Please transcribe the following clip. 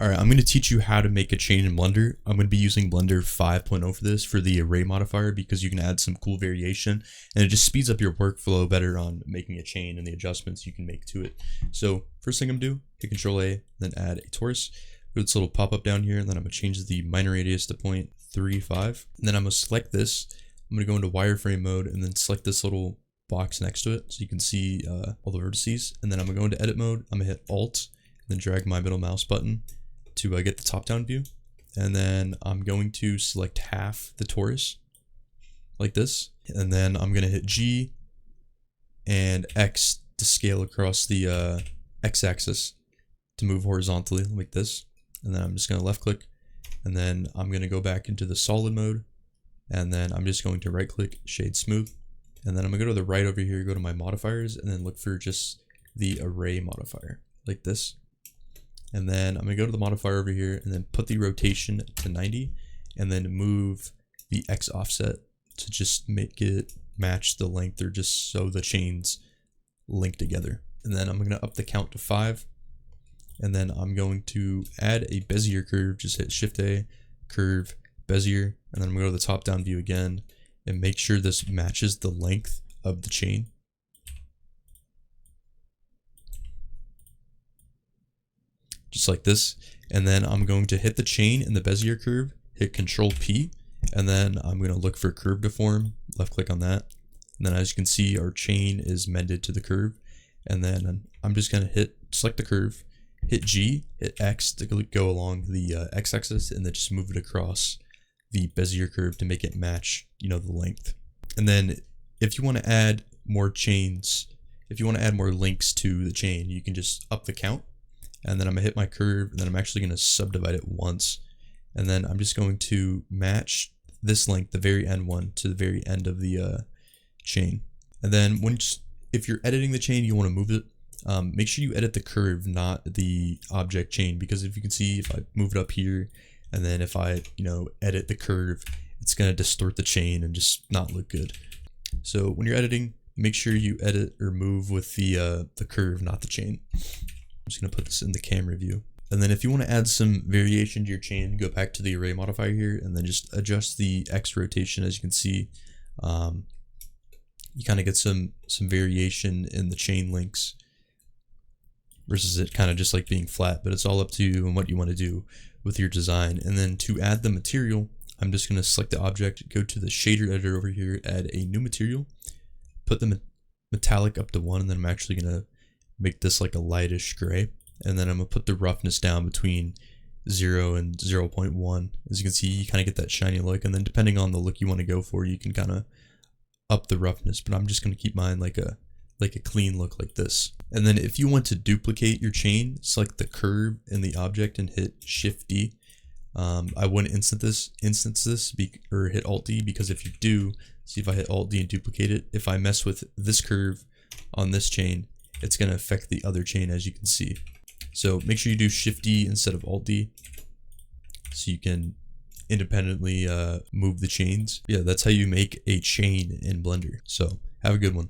All right, I'm going to teach you how to make a chain in Blender. I'm going to be using Blender 5.0 for this, for the array modifier, because you can add some cool variation and it just speeds up your workflow better on making a chain and the adjustments you can make to it. So first thing I'm going to do, hit Control A, then add a torus. Go to this little pop-up down here, and then I'm going to change the minor radius to 0.35. And then I'm going to select this. I'm going to go into wireframe mode and then select this little box next to it so you can see all the vertices. And then I'm going to go into edit mode. I'm going to hit Alt, then drag my middle mouse button to get the top-down view. And then I'm going to select half the torus like this. And then I'm going to hit G and X to scale across the X-axis to move horizontally like this. And then I'm just going to left click, and then I'm going to go back into the solid mode, and then I'm just going to right click, shade smooth, and then I'm going to go to the right over here, go to my modifiers, and then look for just the array modifier like this. And then I'm going to go to the modifier over here and then put the rotation to 90, and then move the X offset to just make it match the length, or just so the chains link together. And then I'm going to up the count to 5. And then I'm going to add a Bezier curve. Just hit Shift A, curve, Bezier, and then I'm going to go to the top down view again and make sure this matches the length of the chain. Just like this. And then I'm going to hit the chain in the Bezier curve, hit Control P, and then I'm going to look for curve deform, left click on that. And then as you can see, our chain is mended to the curve. And then I'm just going to select the curve, hit G, hit X to go along the X-axis, and then just move it across the Bezier curve to make it match, the length. And then if you want to add more chains, if you want to add more links to the chain, you can just up the count. And then I'm going to hit my curve, and then I'm actually going to subdivide it once. And then I'm just going to match this length, the very end one, to the very end of the chain. And then if you're editing the chain, you want to move it. Make sure you edit the curve, not the object chain, because if you can see, if I move it up here, and then if I, edit the curve, it's going to distort the chain and just not look good. So when you're editing, make sure you edit or move with the curve, not the chain. I'm just going to put this in the camera view. And then if you want to add some variation to your chain, go back to the array modifier here, and then just adjust the X rotation. As you can see, you kind of get some variation in the chain links, versus it kind of just like being flat, but it's all up to you and what you want to do with your design. And then to add the material, I'm just going to select the object, go to the shader editor over here, add a new material, put the metallic up to 1, and then I'm actually going to make this like a lightish gray. And then I'm going to put the roughness down between 0 and 0.1. As you can see, you kind of get that shiny look, and then depending on the look you want to go for, you can kind of up the roughness, but I'm just going to keep mine like a clean look like this. And then if you want to duplicate your chain, select the curve in the object and hit Shift D. I wouldn't instance this or hit Alt D, because if you do, see if I hit Alt D and duplicate it, if I mess with this curve on this chain, it's going to affect the other chain, as you can see. So make sure you do Shift D instead of Alt D, so you can independently move the chains. Yeah, that's how you make a chain in Blender. So have a good one.